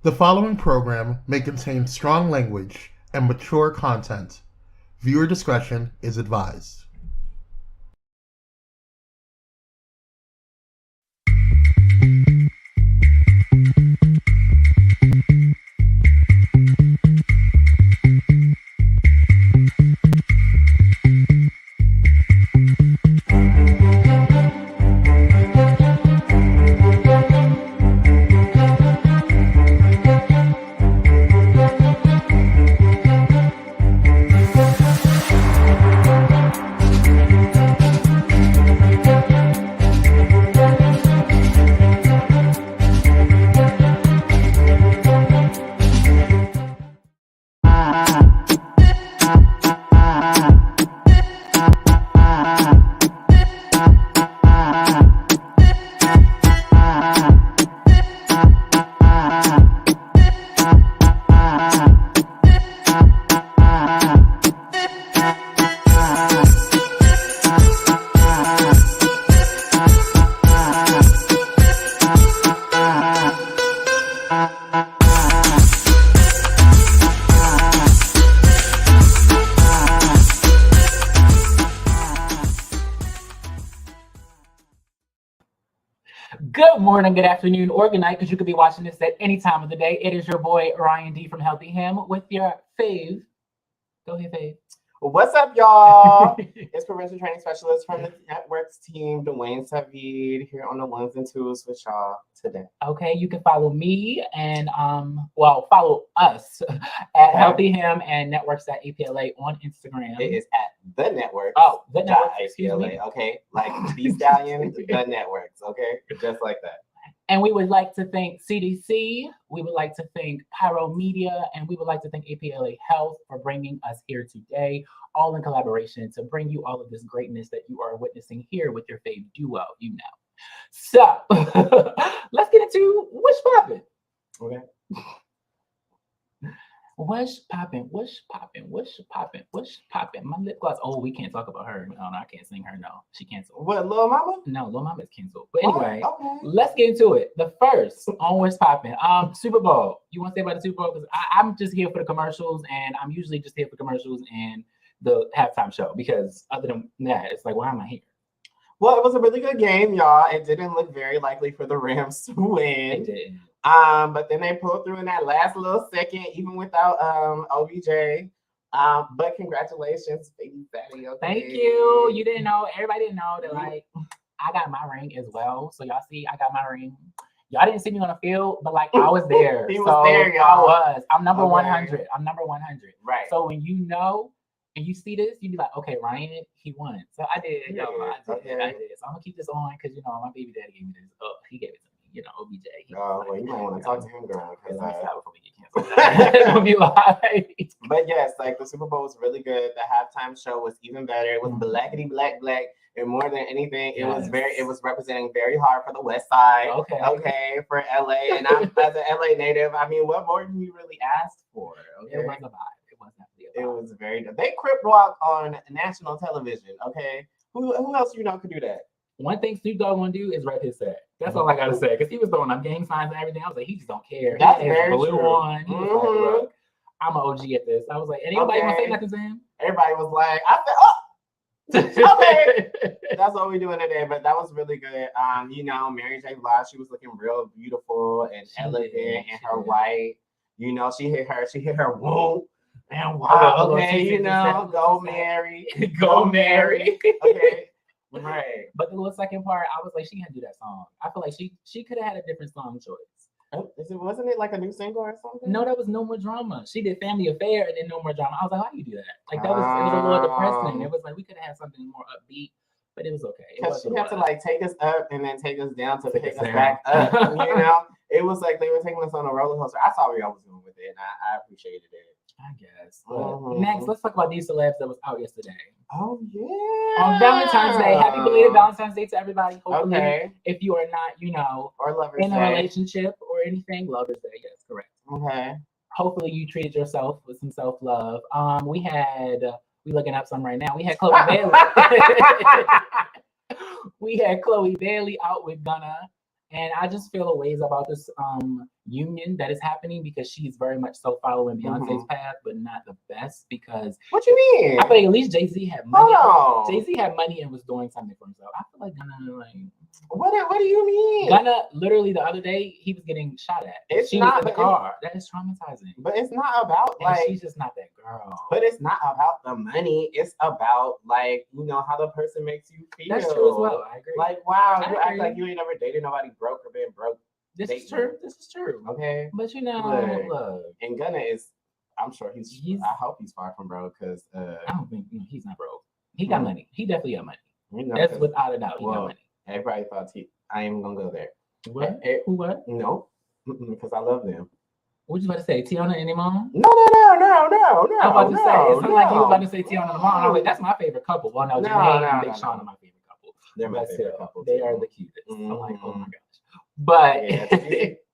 The following program may contain strong language and mature content. Viewer discretion is advised. Good morning, good afternoon, or good night, because you could be watching this at any time of the day. It is your boy, Ryan D from Healthy Him, with your fave. Go ahead, fave. What's up, y'all? It's Prevention Training Specialist from the Networks team, Dwayne Savid, here on the ones and twos with y'all today. Okay, you can follow me and, follow us at Healthy Him and Networks.apla on Instagram. It is at The Networks. Oh, The Networks, excuse me. Okay, like the Stallion, The Networks, okay? Just like that. And we would like to thank CDC, we would like to thank Pyro Media, and we would like to thank APLA Health for bringing us here today, all in collaboration to bring you all of this greatness that you are witnessing here with your fave duo, you know. So, let's get into what's poppin'. Okay. What's poppin'? What's poppin'? What's poppin'? What's poppin'? My lip gloss. Oh, we can't talk about her. No, I can't sing her. No, she canceled. What, Lil Mama? No, Lil Mama is canceled. But anyway, okay. Let's get into it. The first on what's poppin'. Super Bowl. You want to say about the Super Bowl? Because I'm just here for the commercials, and I'm usually just here for commercials and the halftime show. Because other than that, it's like, why am I here? Well, it was a really good game, y'all. It didn't look very likely for the Rams to win. It didn't. But then they pulled through in that last little second, even without OBJ. But congratulations, baby fatty. Okay. Thank you. You didn't know. Everybody didn't know that, like, I got my ring as well. So y'all see, I got my ring. Y'all didn't see me on the field, but like I was there. He was there, y'all. I was. I'm number 100. I'm number 100. Right. So when you know and you see this, you be like, okay, Ryan, he won. So I did. Yeah, I did. So I'm gonna keep this on because my baby daddy gave me this. Oh, he gave it to me. OBJ. Well, you might want to talk to him, girl. Because before we get canceled. It'll be like. But yes, like the Super Bowl was really good. The halftime show was even better. It was blackety black, and more than anything, it was representing very hard for the West Side. Okay, for LA. And I'm as an LA native, I mean, what more can you really ask for? Okay? It was a vibe. It was definitely a vibe. It was very good. They crip walk on national television. Okay, who else could do that? One thing Snoop Dogg gonna do is rep his set. That's all I gotta say. Because he was throwing up gang signs and everything. I was like, he just don't care. That's he very blue true. On. He was like, look, I'm an OG at this. I was like, anybody want to say nothing to him? Everybody was like, I said, oh, okay. That's what we're doing today. But that was really good. Mary J. Blige, she was looking real beautiful and elegant in her white. She hit her womb. And wow, okay, go Mary. Go Mary. Okay. Right. But the little second part, I was like, she can't do that song. I feel like she could have had a different song choice. Wasn't it like a new single or something? No, that was No More Drama. She did Family Affair and then No More Drama. I was like, how you do that? Like it was a little depressing. It was like we could have had something more upbeat, but it was okay. Because she had to like take us up and then take us down to pick us back up. It was like they were taking us on a roller coaster. I saw where y'all was going with it, and I appreciated it. I guess. Next, let's talk about these celebs that was out yesterday. Oh yeah. On Valentine's Day. Happy belated Valentine's Day to everybody. Hopefully, if you are not, or Lovers in a relationship or anything, Lovers Day. Yes, correct. Okay. Hopefully you treated yourself with some self-love. We looking up some right now. We had Chloe Bailey. We had Chloe Bailey out with Gunna. And I just feel a ways about this union that is happening because she's very much so following Beyonce's Mhm. path, but not the best because What you mean? I feel like at least Jay-Z had money. Hold on. Jay-Z had money and was doing something for himself. I feel like Gunna, like What do you mean? Gunna, literally the other day he was getting shot at. It's She not was in the but car. That is traumatizing. But it's not about And like. she's just not that girl. But it's not about the money. It's about like how the person makes you feel. That's true as well. I agree. Like wow, I you act agree. like you ain't never dated nobody broke or been broke. This is dating. true. This is true. Okay. But Look. look. And Gunna is. I'm sure he's. I hope he's far from broke because. I don't think he's not broke. He got money. He definitely got money. You know, that's without a doubt. He got money. Everybody thought I am gonna go there. What? Who? What? No, because I love them. What you about to say? Tiana and Iman? No. I'm about to say. It sounded like you were about to say Tiana and Iman. I was like, that's my favorite couple. Well, no, Jermaine and Big Sean are my favorite couple. They're my favorite couple. They are the cutest. I'm like, oh my gosh. But yeah,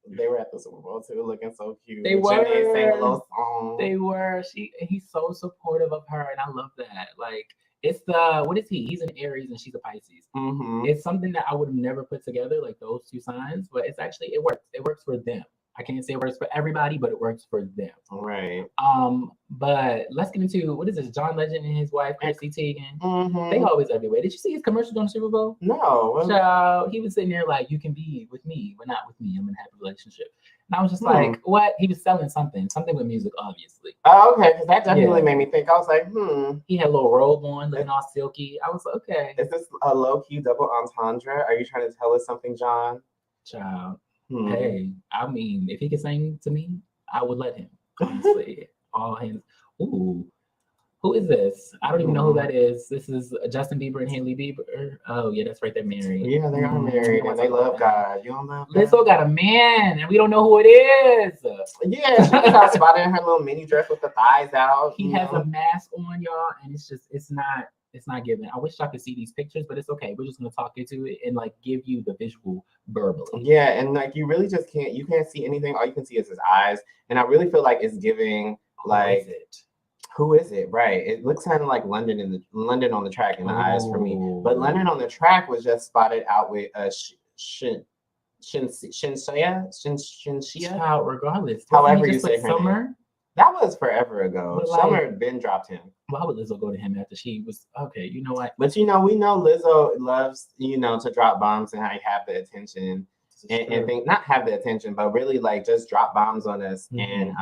they were at the Super Bowl too, looking so cute. They were. Janae sang a little song. They were. He's so supportive of her, and I love that. Like, it's the what is he? He's an Aries and she's a Pisces. Mm-hmm. It's something that I would have never put together, like those two signs. But it's actually it works. It works for them. I can't say it works for everybody, but it works for them. Right. But let's get into what is this? John Legend and his wife, Chrissy Teigen. Mm-hmm. They always everywhere. Did you see his commercials on the Super Bowl? No. So he was sitting there like, "You can be with me, but not with me. I'm in a happy relationship." And I was just like, "What?" He was selling something with music, obviously. Oh, okay, because that definitely made me think. I was like, He had a little robe on, looking all silky. I was like, okay. Is this a low-key double entendre? Are you trying to tell us something, John? Child. Hey, I mean, if he could sing to me, I would let him. Honestly, all hands. Ooh, who is this? I don't even know who that is. This is Justin Bieber and Hailey Bieber. Oh yeah, that's right. They're married. Yeah, they are married, and they love God. You don't love God? Lizzo got a man, and we don't know who it is. Yeah, she got spotted in her little mini dress with the thighs out. He has a mask on, y'all, and it's not given. I wish I could see these pictures, but it's okay. We're just gonna talk into it and like give you the visual verbally. Yeah, and like you really just can't see anything. All you can see is his eyes. And I really feel like it's giving like who is it? Right. It looks kind of like London on the track in the eyes for me. But London on the track was just spotted out with Shinshia. Child, regardless. However you say her Summer. name. That was forever ago. Summer Ben dropped him. Why would Lizzo go to him after she was okay? You know what? But we know Lizzo loves to drop bombs and have the attention and think not have the attention, but really like just drop bombs on us and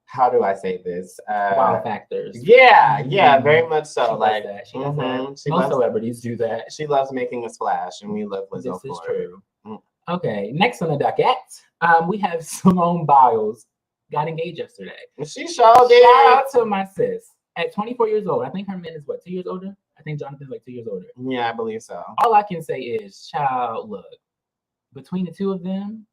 how do I say this? Wow factors. Yeah, very much so. She like that. She does that. Most celebrities do that. She loves making a splash, and we love Lizzo this is for true. it. Okay, next on the docket, we have Simone Biles. Got engaged yesterday. She showed it. Shout out to my sis. At 24 years old, I think her man is what, 2 years older? I think Jonathan's like 2 years older. Yeah, I believe so. All I can say is, child, look, between the two of them,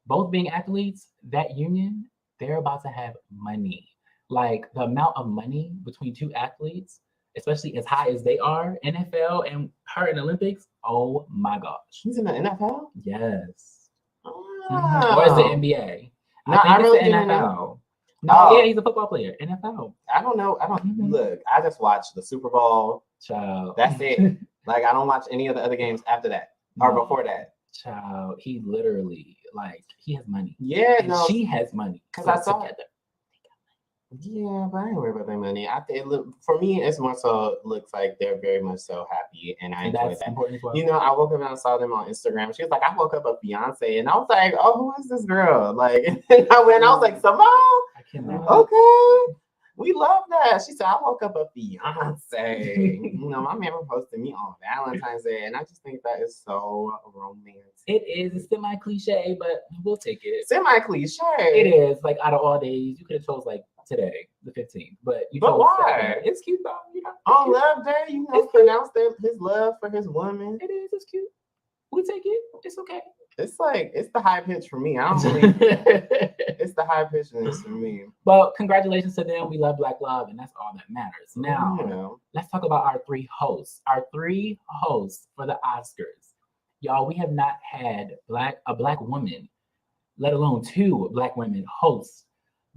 both being athletes, that union, they're about to have money. Like the amount of money between two athletes, especially as high as they are, NFL and her in Olympics, oh my gosh. She's in the NFL? Yes. Oh. Or is it NBA? No, I think it's really the didn't NFL. know. No, yeah, he's a football player. NFL. I don't know. Look, I just watched the Super Bowl. Child. That's it. Like I don't watch any of the other games after that or before that. Child, he literally he has money. Yeah, and she has money. Because I saw together. Yeah, but I ain't worried about their money. For me, it's more so looks like they're very much so happy, and I enjoy that. Important as well. I woke up and I saw them on Instagram. She was like, "I woke up with Beyonce," and I was like, "Oh, who is this girl?" Like, and I went, I was like, "Simone, I cannot. Okay, we love that." She said, "I woke up with Beyonce." My man proposed to me on Valentine's Day, and I just think that is so romantic. It is. It's semi-cliche, but we'll take it. Semi-cliche. It is. Like out of all days, you could have chose like today, the 15th, but you chose why? Saturday. It's cute though. On Love Day, pronounced his love for his woman. It is. It's cute. We take it. It's okay. It's like it's the high pitch for me. I don't believe it's the high pitchness for me. Well, congratulations to them. We love Black love, and that's all that matters. Now, let's talk about our three hosts. Our three hosts for the Oscars. Y'all, we have not had a black woman, let alone two black women host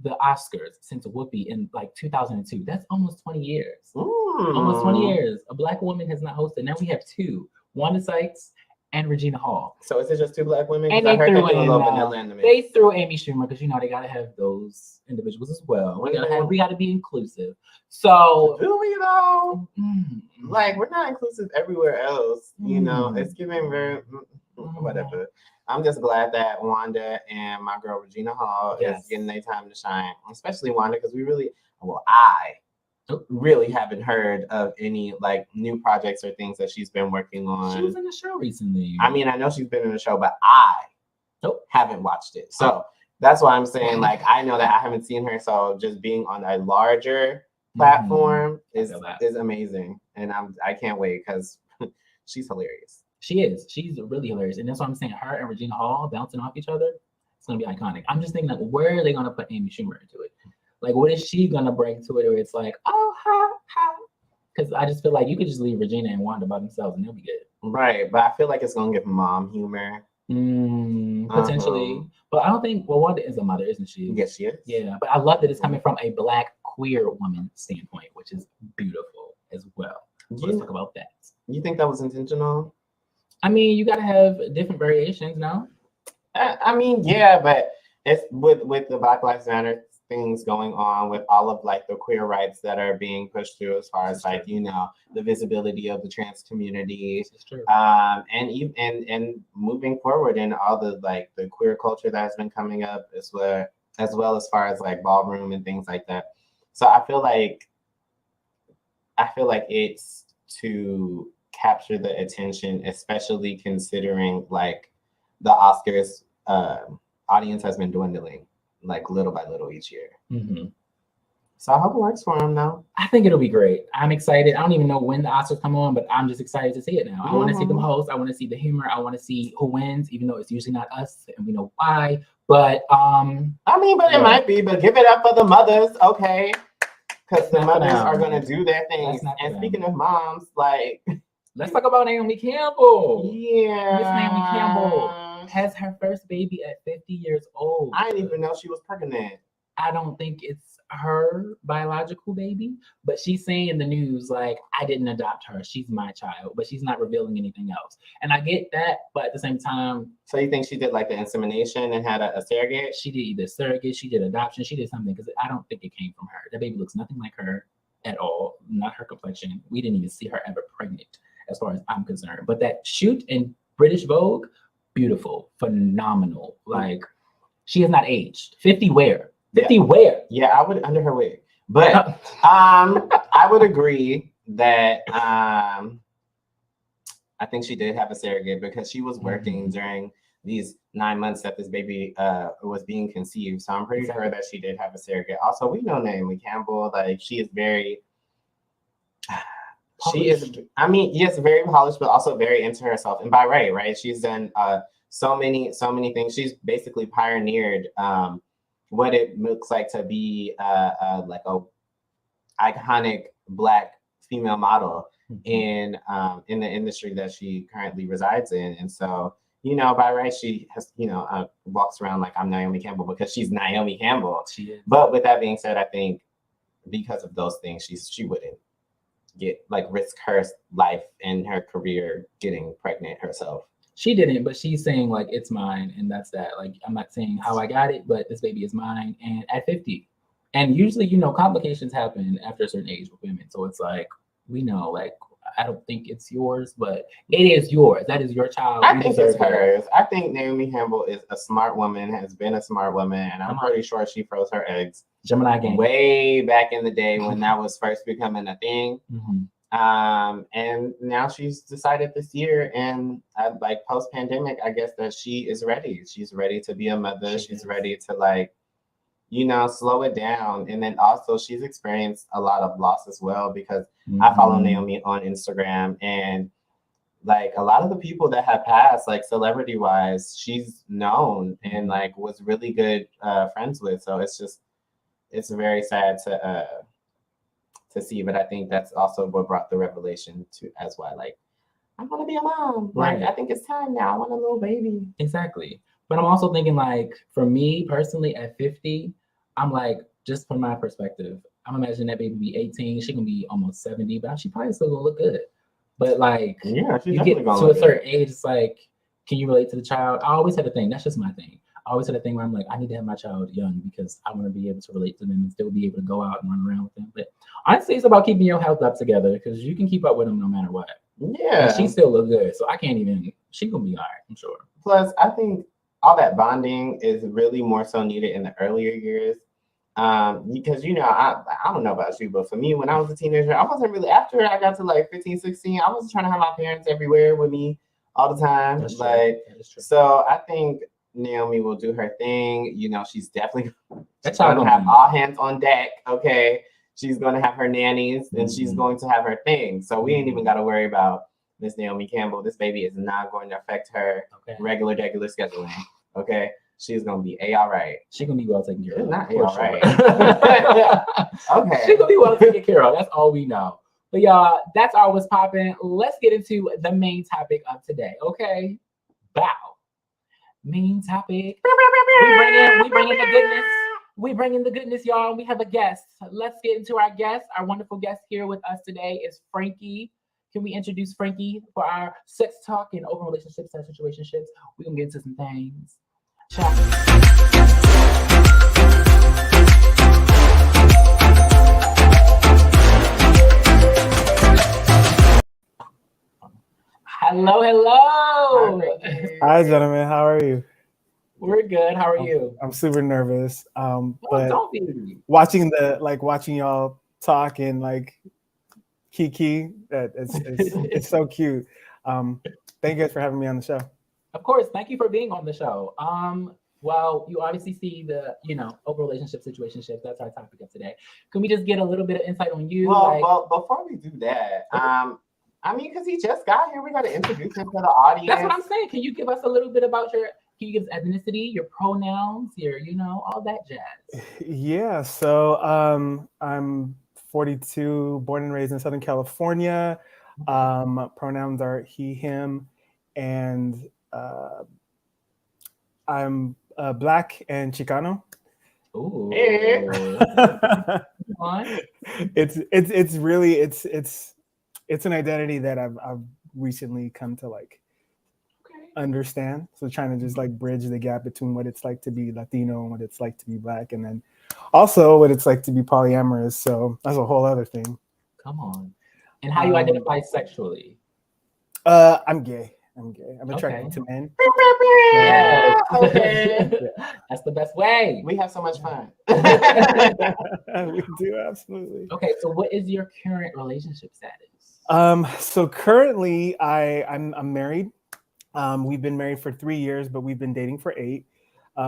the Oscars since Whoopi in like 2002. That's almost 20 years. Almost 20 years. A black woman has not hosted. Now we have two. Wanda Sykes and Regina Hall. So is it just 2 black women? And I they heard threw they do a in, little vanilla in the mix. they threw Amy Schumer because they gotta have those individuals as well. Mhm. We gotta be inclusive. So Do we though? mm, Like, we're not inclusive everywhere else. You know, Mm. it's giving very whatever. I'm just glad that Wanda and my girl Regina Hall Yes. is getting their time to shine, especially Wanda, because I really haven't heard of any like new projects or things that she's been working on. she was in the show recently. I mean, I know she's been in the show, but I haven't watched it. So that's why I'm saying, like, I know that I haven't seen her. So just being on a larger platform is amazing. And I can't wait because she's hilarious. She is. She's really hilarious. And that's why I'm saying her and Regina Hall bouncing off each other, it's gonna be iconic. I'm just thinking like, where are they gonna put Amy Schumer into it? Like, what is she gonna bring to it? Where it's like, oh, ha. Because I just feel like you could just leave Regina and Wanda by themselves and they'll be good. Right, but I feel like it's gonna give mom humor. Potentially. But I don't think, well, Wanda is a mother, isn't she? Yes, she is. Yeah, but I love that it's coming from a black queer woman standpoint, which is beautiful as well. So let's talk about that. You think that was intentional? I mean, you gotta have different variations now. I mean, yeah, but it's with the Black Lives Matter things going on, with all of like the queer rights that are being pushed through, as far as like, you know, the visibility of the trans community, and moving forward in all the like the queer culture that has been coming up as well as far as like ballroom and things like that. So I feel like it's to capture the attention, especially considering like the Oscars audience has been dwindling like little by little each year. Mm-hmm. So I hope it works for him now. I think it'll be great. I'm excited. I don't even know when the Oscars come on, but I'm just excited to see it now. I want to see them host. I want to see the humor. I want to see who wins, even though it's usually not us and we know why. But I mean, but it might be, but give it up for the mothers, okay? Because the mothers are gonna do their things. And speaking of moms, like, let's talk about Naomi Campbell. Yeah. Miss Naomi Campbell has her first baby at 50 years old. I didn't even know she was pregnant. I don't think it's her biological baby, but she's saying in the news, like, I didn't adopt her. She's my child, but she's not revealing anything else. And I get that, but at the same time. So you think she did like the insemination and had a surrogate? She did either surrogate, she did adoption, she did something, because I don't think it came from her. That baby looks nothing like her at all, not her complexion. We didn't even see her ever pregnant, as far as I'm concerned. But that shoot in British Vogue, beautiful, phenomenal. Like, she has not aged. 50 where? 50 where? Yeah, I would under her wig. But I would agree that I think she did have a surrogate because she was working during these 9 months that this baby was being conceived. So I'm pretty sure that she did have a surrogate. Also, we know Naomi Campbell, like she is very yes, very polished, but also very into herself. And by right? She's done so many things. She's basically pioneered what it looks like to be like a iconic Black female model in the industry that she currently resides in. And so, you know, by right, she has, you know, walks around like I'm Naomi Campbell because she's Naomi Campbell. She is. But with that being said, I think because of those things, she wouldn't risk her life and her career getting pregnant herself. She didn't, but she's saying like it's mine, and that's that. Like, I'm not saying how I got it, but this baby is mine, and at 50. And usually, you know, complications happen after a certain age with women. So it's like, we know, like, I don't think it's yours, but it is yours. That is your child. I think it's hers. I think Naomi Campbell is a smart woman, has been a smart woman, and I'm pretty sure she froze her eggs Gemini game way back in the day when that was first becoming a thing. And now she's decided this year, and like post-pandemic, I guess that she is ready. She's ready to be a mother. She's ready to, like, you know, slow it down. And then also she's experienced a lot of loss as well, because I follow Naomi on Instagram, and like a lot of the people that have passed, like celebrity wise, she's known and like was really good friends with. So it's very sad to see, but I think that's also what brought the revelation to as why, like, I want to be a mom. Right. Like, I think it's time now. I want a little baby. Exactly. But I'm also thinking, like, for me personally at 50, I'm like, just from my perspective, I'm imagining that baby be 18. She can be almost 70, but she probably still gonna look good. But like, Yeah, she's you definitely get gonna to a look certain good. age, it's like, can you relate to the child? I always had a thing. That's just my thing. I always had a thing where I'm like, I need to have my child young because I want to be able to relate to them and still be able to go out and run around with them. But honestly, it's about keeping your health up together because you can keep up with them no matter what. Yeah. And she still look good, so I can't even. She gonna be all right, I'm sure. Plus, I think all that bonding is really more so needed in the earlier years. Because I don't know about you, but for me, when I was a teenager, I wasn't really, after I got to like 15, 16, I wasn't trying to have my parents everywhere with me all the time. That's true. Like, That is true. so I think Naomi will do her thing. She's definitely That's going how to have all hands on deck. Okay. She's going to have her nannies and she's Mhm. going to have her thing. So we ain't even Mhm. got to worry about Miss Naomi Campbell. This baby is not going to affect her Okay. regular scheduling. Okay. She's gonna be all right. She gonna be well taken care of. It's not for all sure. right. Okay. She gonna be well taken care of. That's all we know. But y'all, that's all what's popping. Let's get into the main topic of today. Okay. Bow. Main topic. We bring in the goodness. We bring in the goodness, y'all. We have a guest. Let's get into our guest. Our wonderful guest here with us today is Frankie. Can we introduce Frankie for our sex talk and open relationships and situationships? We're gonna get into some things. Hello. Hi, gentlemen. How are you? We're good. How are you? I'm super nervous. But don't be. watching y'all talk and like Kiki, it's so cute. Thank you guys for having me on the show. Of course. Thank you for being on the show. Well, you obviously see the, open relationship situationships. That's our topic of today. Can we just get a little bit of insight on you? Well, before we do that, because he just got here, we got to introduce him to the audience. That's what I'm saying. Can you give us a little bit about can you give us ethnicity, your pronouns, all that jazz? Yeah. So I'm 42, born and raised in Southern California. Pronouns are he, him, and I'm Black and Chicano. Ooh. It's an identity that I've recently come to understand. So trying to just bridge the gap between what it's like to be Latino and what it's like to be Black, and then also what it's like to be polyamorous. So that's a whole other thing. Come on. And how you identify sexually? I'm gay. I'm attracted to men. Yes. Okay. That's the best way. We have so much fun. We do, absolutely. Okay, so what is your current relationship status? So currently I'm married. We've been married for 3 years, but we've been dating for 8.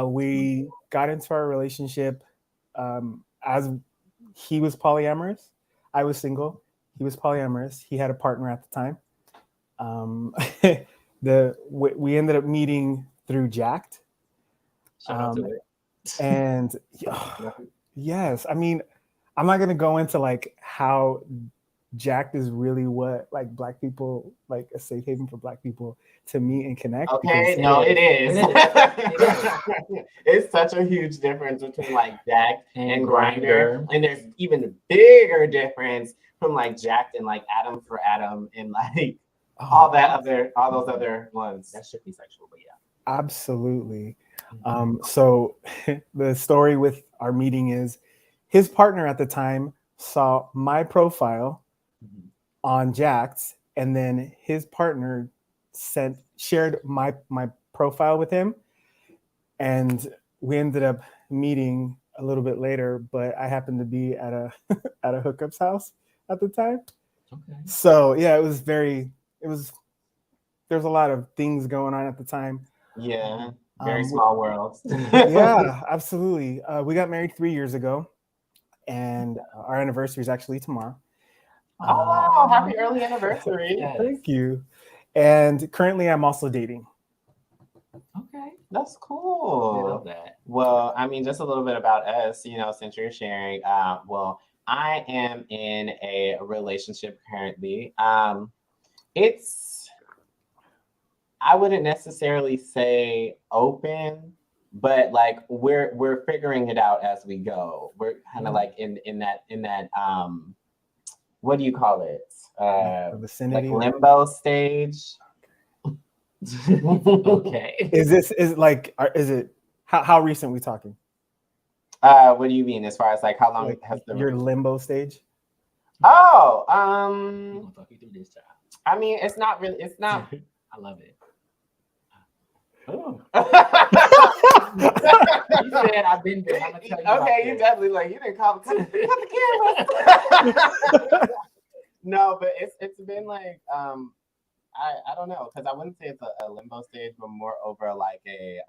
We got into our relationship as he was polyamorous. I was single. He was polyamorous. He had a partner at the time. We ended up meeting through Jacked. Shout out to it. And yes, I'm not gonna go into how Jacked is really what Black people, a safe haven for Black people to meet and connect. Okay, no, it is. It's such a huge difference between Jacked and Grindr, and there's even a bigger difference from Jacked and Adam for Adam and all those other ones. That's strictly sexual, but yeah. Absolutely. So the story with our meeting is his partner at the time saw my profile on Jack's, and then his partner shared my profile with him, and we ended up meeting a little bit later, but I happened to be at a hookup's house at the time. Okay. So yeah, there's a lot of things going on at the time. Yeah, very small world. Yeah, absolutely. We got married 3 years ago, and our anniversary is actually tomorrow. Oh wow! Happy early anniversary! Yes. Thank you. And currently, I'm also dating. Okay, that's cool. I love that. Well, just a little bit about us. Since you're sharing. Well, I am in a relationship currently. I wouldn't necessarily say open, but we're figuring it out as we go. We're kind of in that what do you call it? The like vicinity. limbo stage. Okay. Is it how recent we talking? What do you mean as far as like how long Like has the your limbo stage? Oh, We're gonna talk you through this, child. I mean, it's not. I love it. Oh. You said I've been there. I'm gonna tell you. Okay, you definitely like you didn't cut the camera. No, but it's been like I don't know, because I wouldn't say it's a limbo stage, but more over like a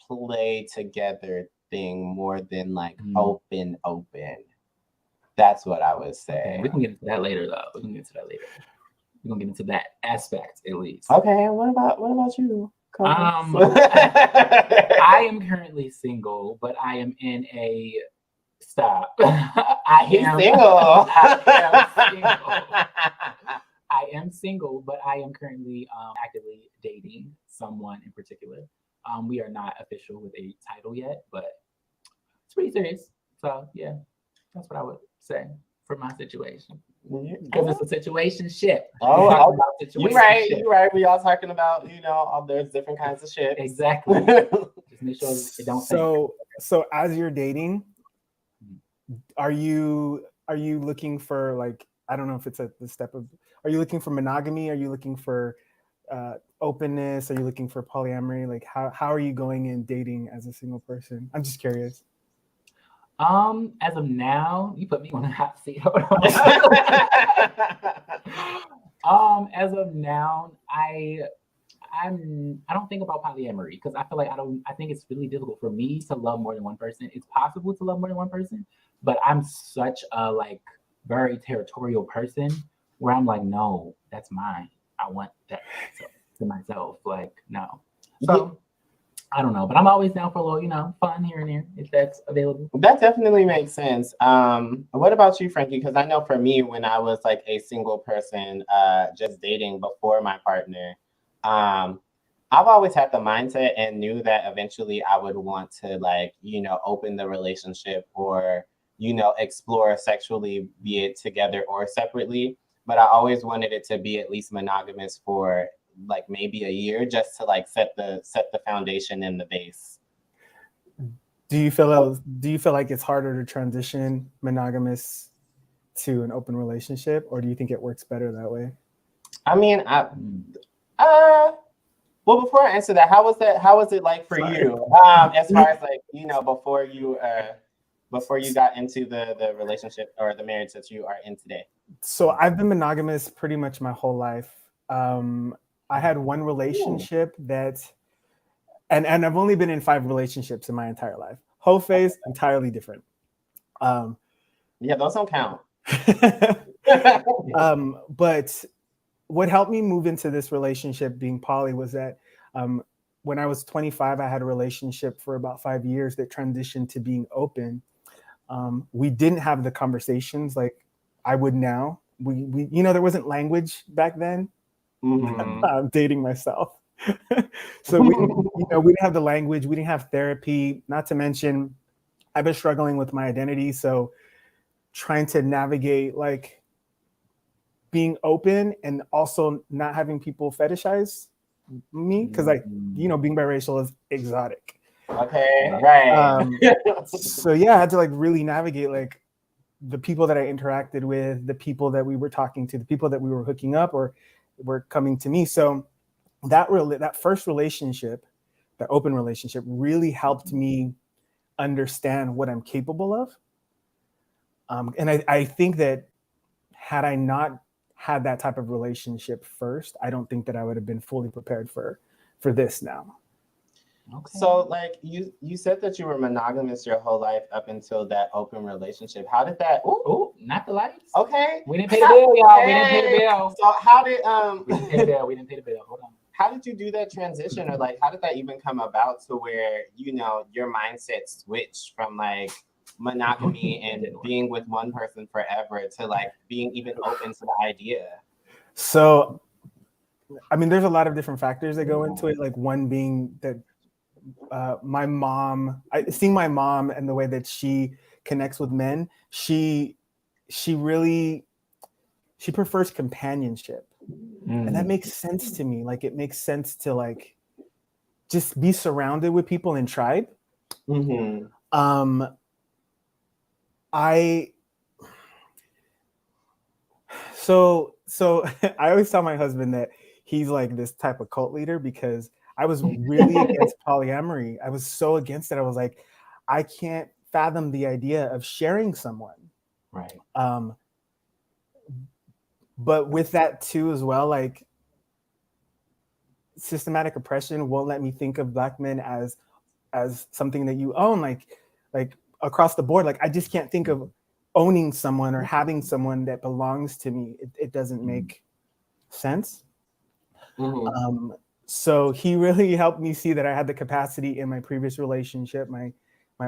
play together thing more than like open. That's what I would say. Okay, we can get into that later, though. We're gonna get into that aspect at least. Okay, what about you? I am currently single, but I am in a stop. He's single. I am single, but I am currently actively dating someone in particular. We are not official with a title yet, but it's pretty serious. So yeah, that's what I would say for my situation. Because it's a situationship. Oh, you're right. We all talking about, there's different kinds of shit. Exactly. Just make sure it don't. So as you're dating, are you looking for, like, I don't know if it's at the step of, are you looking for monogamy? Are you looking for openness? Are you looking for polyamory? Like how are you going in dating as a single person? I'm just curious. As of now, you put me on a hot seat. As of now, I don't think about polyamory because I feel like I think it's really difficult for me to love more than one person. It's possible to love more than one person, but I'm such a very territorial person where I'm like, no, that's mine. I want that to myself. Like, no. So I don't know, but I'm always down for a little, fun here and there if that's available. That definitely makes sense. What about you, Frankie? Because I know for me, when I was like a single person, just dating before my partner, I've always had the mindset and knew that eventually I would want to open the relationship or, explore sexually, be it together or separately. But I always wanted it to be at least monogamous for maybe a year, just to set the foundation and the base. Do you feel like it's harder to transition monogamous to an open relationship, or do you think it works better that way? I mean, well, before I answer that, how was it like for you? As far as before you got into the relationship or the marriage that you are in today? So I've been monogamous pretty much my whole life. I had one relationship and I've only been in 5 relationships in my entire life. Whole phase, entirely different. Yeah, those don't count. But what helped me move into this relationship being poly was that when I was 25, I had a relationship for about 5 years that transitioned to being open. We didn't have the conversations like I would now. We there wasn't language back then. Mm-hmm. I'm dating myself. So we didn't have the language. We didn't have therapy. Not to mention, I've been struggling with my identity. So trying to navigate being open and also not having people fetishize me because being biracial is exotic. Okay, right. So yeah, I had to really navigate the people that I interacted with, the people that we were talking to, the people that we were hooking up or were coming to me. So that first relationship, that open relationship, really helped me understand what I'm capable of. And I think that had I not had that type of relationship first, I don't think that I would have been fully prepared for this now. Okay. So you said that you were monogamous your whole life up until that open relationship. How did that? Ooh, not the lights. Okay. We didn't pay the bill, y'all. We didn't pay the bill. So how did we didn't pay the bill. We didn't pay the bill. Hold on. How did you do that transition, or how did that even come about to where your mindset switched from monogamy and being with one person forever to being even open to the idea? So, I mean, there's a lot of different factors that go into it. One being that my mom, seeing my mom and the way that she connects with men, she she prefers companionship. And that makes sense to me. Like, it makes sense to like just be surrounded with people in tribe. Mm-hmm. So I always tell my husband that he's like this type of cult leader because I was really against polyamory. I was so against it. I was like, I can't fathom the idea of sharing someone. Right. But with that too as well, like systematic oppression won't let me think of Black men as something that you own, like across the board. Like I just can't think of owning someone or having someone that belongs to me. It doesn't make sense. Mm-hmm. So he really helped me see that I had the capacity in my previous relationship, my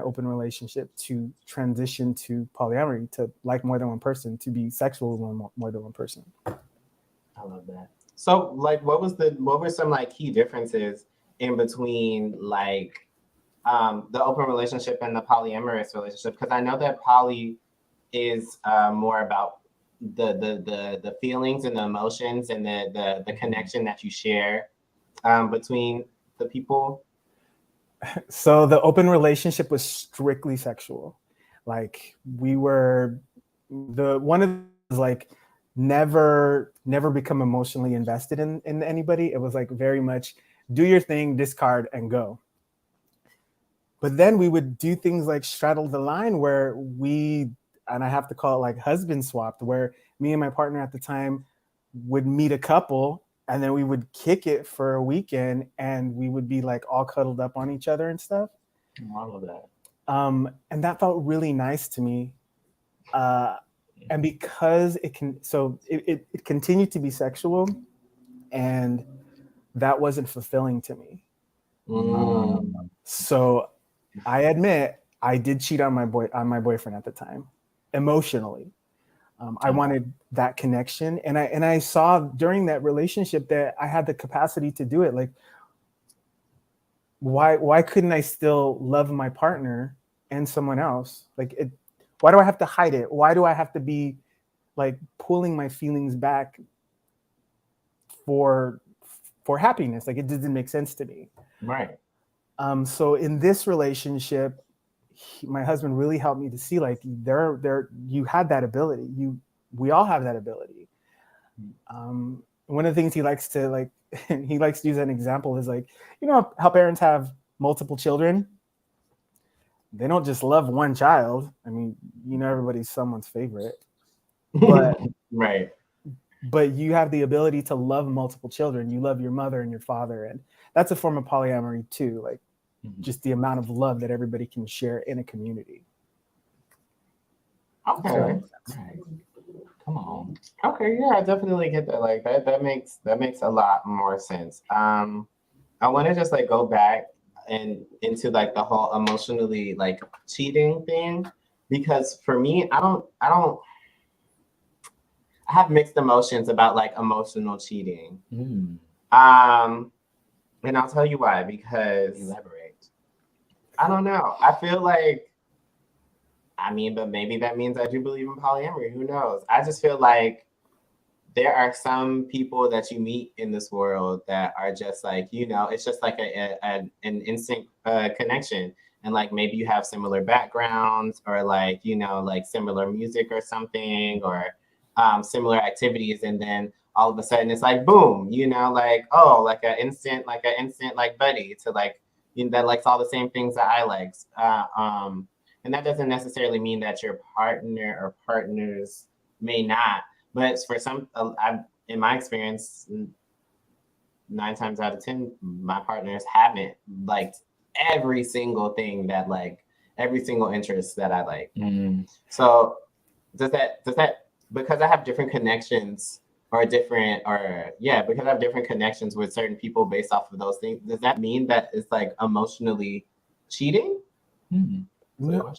open relationship, to transition to polyamory, to like more than one person, to be sexual with more than one person. I love that. So, like, what were some like key differences in between like the open relationship and the polyamorous relationship? Because I know that poly is more about the feelings and the emotions and the connection that you share between the people. So the open relationship was strictly sexual. Like we were one of those, like never become emotionally invested in anybody. It was like very much do your thing, discard, and go. But then we would do things like straddle the line where and I have to call it like husband swapped, where me and my partner at the time would meet a couple and then we would kick it for a weekend and we would be like all cuddled up on each other and stuff. All of that. And that felt really nice to me. And because it continued to be sexual, and that wasn't fulfilling to me. So I admit I did cheat on my boyfriend at the time, emotionally. I wanted that connection, and I saw during that relationship that I had the capacity to do it. Like, why couldn't I still love my partner and someone else? Like, why do I have to hide it? Why do I have to be like pulling my feelings back for happiness? Like, it didn't make sense to me. Right. So in this relationship, my husband really helped me to see like you had that ability. We all have that ability. One of the things he likes to use an example is like, you know how parents have multiple children? They don't just love one child. I mean, you know, everybody's someone's favorite, but right. But you have the ability to love multiple children. You love your mother and your father, and that's a form of polyamory too. Like just the amount of love that everybody can share in a community. Okay. Right. Come on. Okay, yeah, I definitely get that. Like that makes a lot more sense. I want to just like go back and into like the whole emotionally like cheating thing, because for me, I have mixed emotions about like emotional cheating. And I'll tell you why, because Elaborate. I don't know. I feel like, I mean, but maybe that means I do believe in polyamory. Who knows? I just feel like there are some people that you meet in this world that are just like, you know, it's just like an instant connection. And like maybe you have similar backgrounds or like, you know, like similar music or something, or similar activities. And then all of a sudden it's like, boom, you know, like, oh, like an instant like buddy to like, you know, that likes all the same things that I like. And that doesn't necessarily mean that your partner or partners may not. But for some, in my experience, 9 times out of 10, my partners haven't liked every single thing that like every single interest that I like. So does that because I have different connections because I have different connections with certain people based off of those things, does that mean that it's like emotionally cheating? No.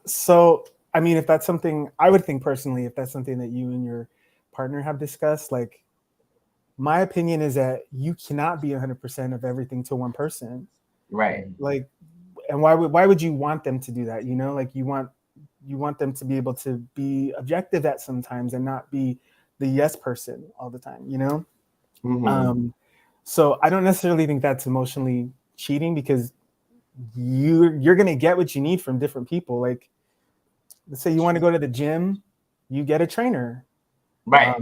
So I mean, if that's something I would think personally, if that's something that you and your partner have discussed, like my opinion is that you cannot be 100% of everything to one person. Right. Like, and why would you want them to do that? You know, like you want you want them to be able to be objective at sometimes and not be the yes person all the time, you know? So I don't necessarily think that's emotionally cheating, because you're going to get what you need from different people. Like, let's say you want to go to the gym, you get a trainer. Right.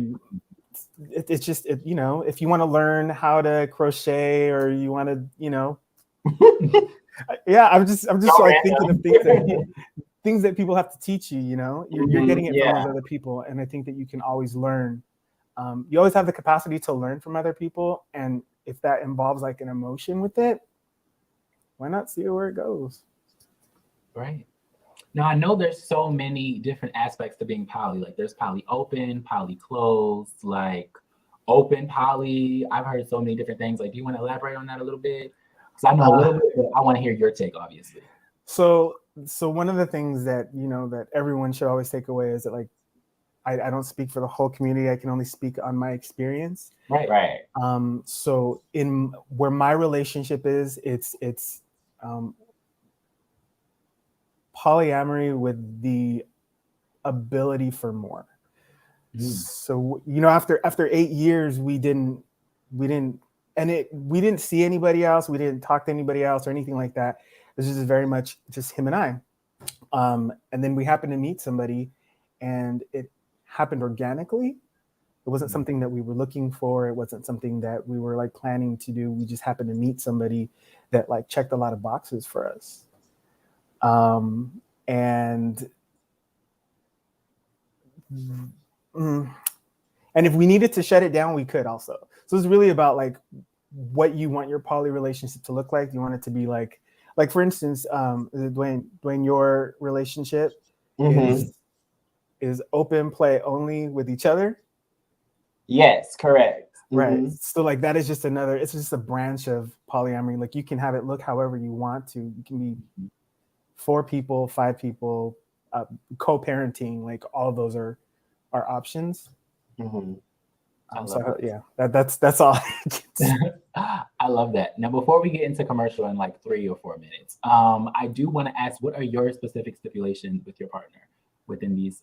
It's just, you know, if you want to learn how to crochet, or you want to, you know, yeah, I'm just like thinking of things that people have to teach you, you know, you're getting it from those other people. And I think that you can always learn. You always have the capacity to learn from other people. And if that involves like an emotion with it, why not see where it goes? Right. Now, I know there's so many different aspects to being poly. Like there's poly open, poly closed, like open poly. I've heard so many different things. Like, do you want to elaborate on that a little bit? Because I know a little bit, but I want to hear your take, obviously. So one of the things that, you know, that everyone should always take away is that, like, I don't speak for the whole community. I can only speak on my experience. Right. Right. So in where my relationship is, it's polyamory with the ability for more. So, you know, after 8 years, we didn't see anybody else. We didn't talk to anybody else or anything like that. This is very much just him and I. And then we happened to meet somebody, and it happened organically. It wasn't something that we were looking for. It wasn't something that we were like planning to do. We just happened to meet somebody that like checked a lot of boxes for us. And if we needed to shut it down, we could also. So it's really about like what you want your poly relationship to look like. You want it to be like for instance, Dwayne, your relationship is open play only with each other. Yes, correct. Right. So like that is just it's just a branch of polyamory. Like you can have it look however you want to. You can be 4 people, 5 people, co-parenting, like all those are options. That's all. I love that. Now, before we get into commercial in like 3 or 4 minutes, I do want to ask, what are your specific stipulations with your partner within these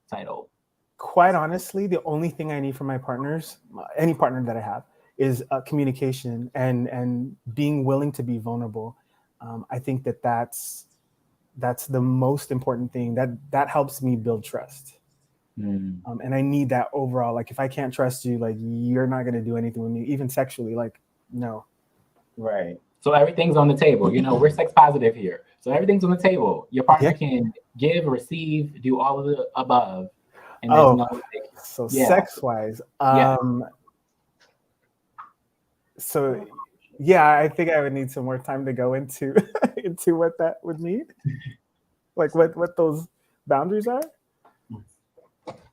title? Quite honestly, the only thing I need from my partners, any partner that I have, is communication and being willing to be vulnerable. I think that's the most important thing. That helps me build trust. And I need that overall. Like if I can't trust you, like you're not going to do anything with me, even sexually. Like no. Right. So everything's on the table. You know, we're sex positive here. So everything's on the table. Your partner can give, receive, do all of the above. And there's no like, sex wise. So yeah, I think I would need some more time to go into what that would mean. Like what those boundaries are.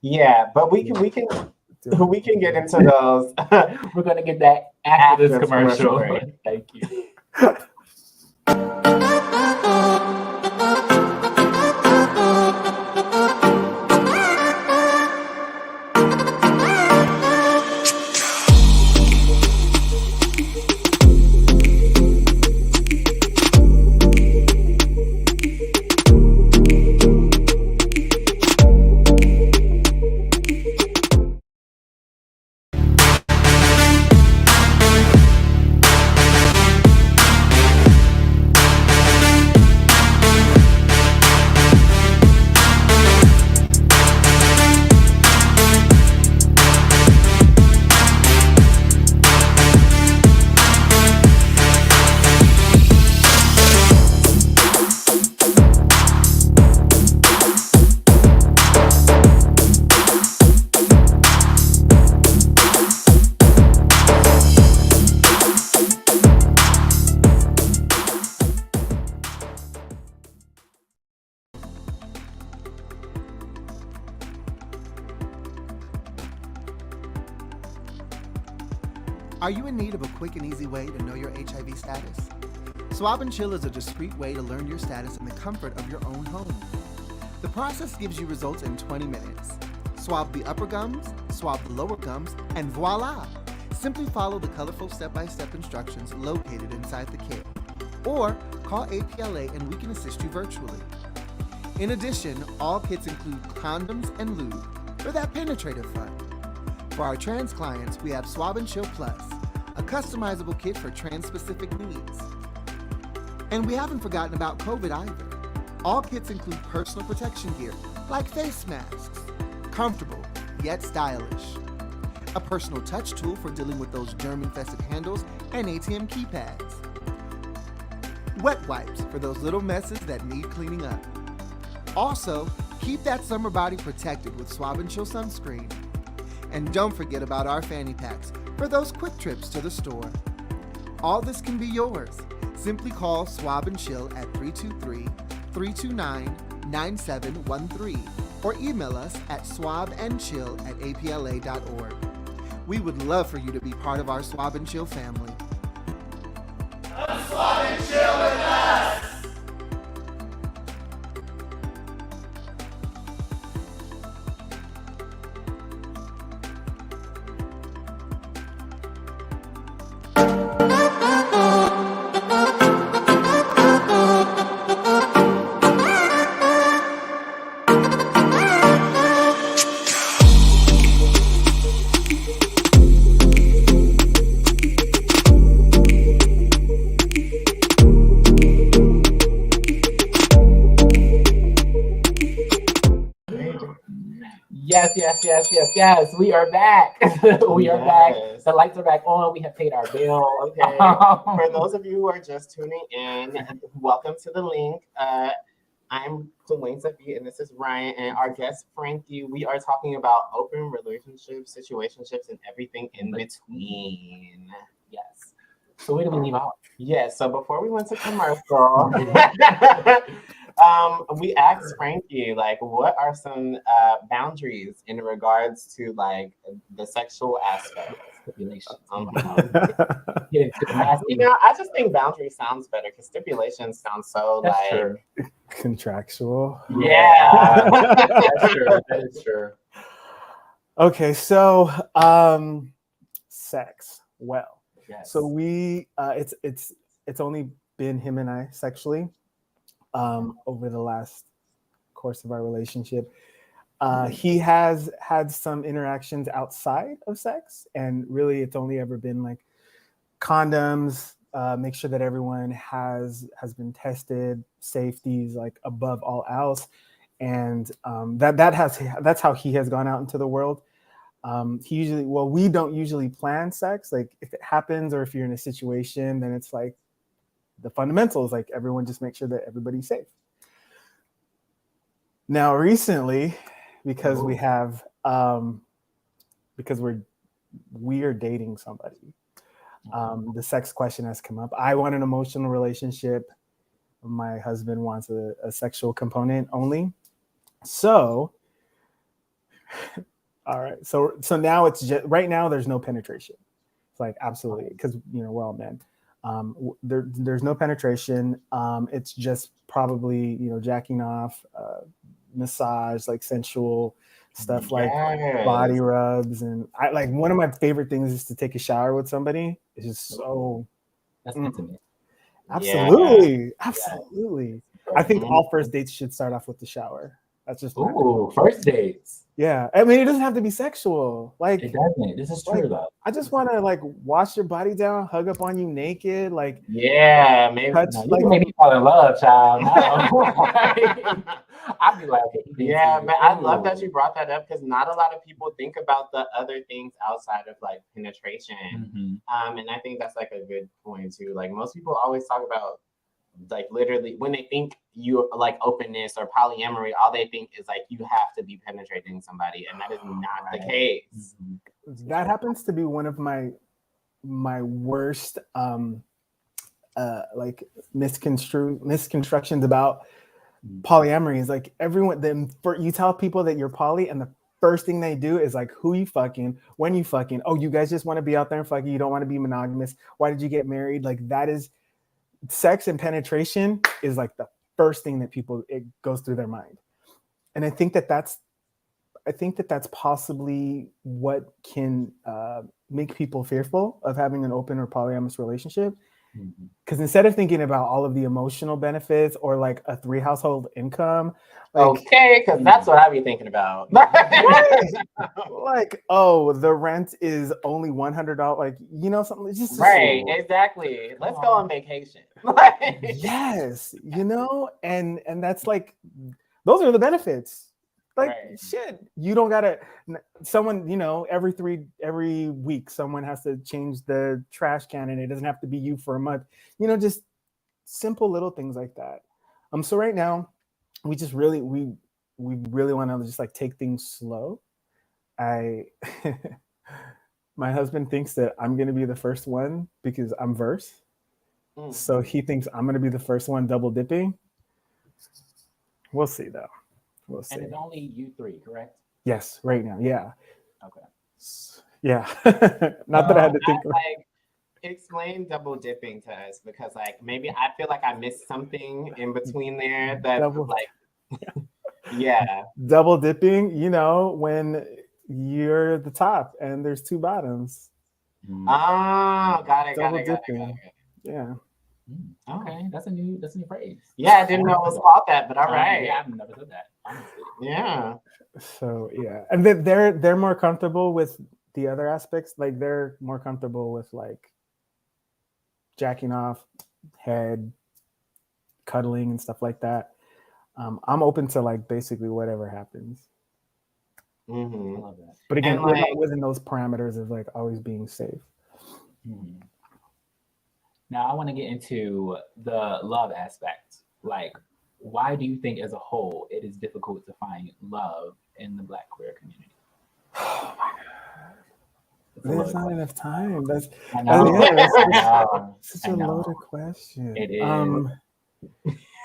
Yeah, but we can get into those. We're gonna get that after this commercial. Thank you. Are you in need of a quick and easy way to know your HIV status? Swab and Chill is a discreet way to learn your status in the comfort of your own home. The process gives you results in 20 minutes. Swab the upper gums, swab the lower gums, and voila! Simply follow the colorful step-by-step instructions located inside the kit. Or call APLA and we can assist you virtually. In addition, all kits include condoms and lube for that penetrative fun. For our trans clients, we have Swab and Chill Plus, a customizable kit for trans-specific needs. And we haven't forgotten about COVID either. All kits include personal protection gear, like face masks, comfortable yet stylish. A personal touch tool for dealing with those germ-infested handles and ATM keypads. Wet wipes for those little messes that need cleaning up. Also, keep that summer body protected with Swab and Chill sunscreen. And don't forget about our fanny packs for those quick trips to the store. All this can be yours. Simply call Swab and Chill at 323-329-9713 or email us at swabandchill@apla.org. We would love for you to be part of our Swab and Chill family. Swab and chill with us. Yes. We are back. We are back. The lights are back on. We have paid our bill. Okay. For those of you who are just tuning in, welcome to the link. I'm Dwayne Safi, and this is Ryan, and our guest Frankie. We are talking about open relationships, situationships, and everything in between. Yes. So where do we leave off? Yes. So before we went to commercial, we asked Frankie, like, what are some boundaries in regards to like the sexual aspect? Stipulation. You know, I just think boundary sounds better because stipulation sounds so That's like true. Contractual. Yeah. That's true. That is true. Okay, so sex. Well, Yes. so we it's only been him and I sexually over the last course of our relationship. He has had some interactions outside of sex, and really it's only ever been like condoms, make sure that everyone has been tested, safeties like above all else. And that's how he has gone out into the world. We don't usually plan sex. Like if it happens or if you're in a situation, then it's like the fundamentals, like everyone just make sure that everybody's safe. Now, recently, because we have, because we are dating somebody, the sex question has come up. I want an emotional relationship. My husband wants a sexual component only. So, all right. So now it's just right now. There's no penetration. It's like absolutely because we're all men. There's no penetration. It's just probably jacking off, massage, like sensual stuff, like body rubs, and I like one of my favorite things is to take a shower with somebody. It's just so That's intimate. Absolutely. I think all first dates should start off with the shower. That's just first dates. Yeah, I mean, it doesn't have to be sexual. Like it doesn't. This is true though. I just want to like wash your body down, hug up on you naked, like maybe touch, you can make me fall in love, child. I'd be like, but I love that you brought that up because not a lot of people think about the other things outside of like penetration. And I think that's like a good point too. Like most people always talk about like literally when they think you like openness or polyamory, all they think is like you have to be penetrating somebody, and that is not the case. That happens to be one of my worst like misconstructions about polyamory is like you tell people that you're poly and the first thing they do is like who you fucking, when you fucking, oh you guys just want to be out there and fucking, you don't want to be monogamous, why did you get married? Like that is sex and penetration is like the first thing that it goes through their mind. And I think that's possibly what can make people fearful of having an open or polyamorous relationship Because instead of thinking about all of the emotional benefits or like a 3 household income, like, Okay, because that's what I be thinking about. like, oh, the rent is only $100, like, you know, something just Right, exactly. Let's go on vacation. yes, you know, and that's like, those are the benefits. Like, Right. shit, you don't gotta, someone, you know, every week someone has to change the trash can, and it doesn't have to be you for a month, you know, just simple little things like that. So right now we just really we really want to just like take things slow. I My husband thinks that I'm going to be the first one because I'm verse, so he thinks I'm going to be the first one double dipping. We'll see though. We'll see. And it's only you three, correct? Yes, right now. Yeah. Okay. Yeah. Not that I had to think. Like, explain double dipping to us, because like maybe I feel like I missed something in between there that yeah. Double dipping, you know, when you're the top and there's 2 bottoms. Oh, got it. Double dipping. Yeah. Okay, that's a new phrase. Yeah, I didn't know it was called that, but all right. Yeah, I've never said that, honestly. Yeah. So yeah, and they're more comfortable with the other aspects. Like, they're more comfortable with like jacking off, head, cuddling, and stuff like that. I'm open to like basically whatever happens. I love that. But again, like, within those parameters of like always being safe. Now I want to get into the love aspect. Like, why do you think as a whole it is difficult to find love in the Black queer community? Oh my God. There's not enough time. That's such a loaded question. It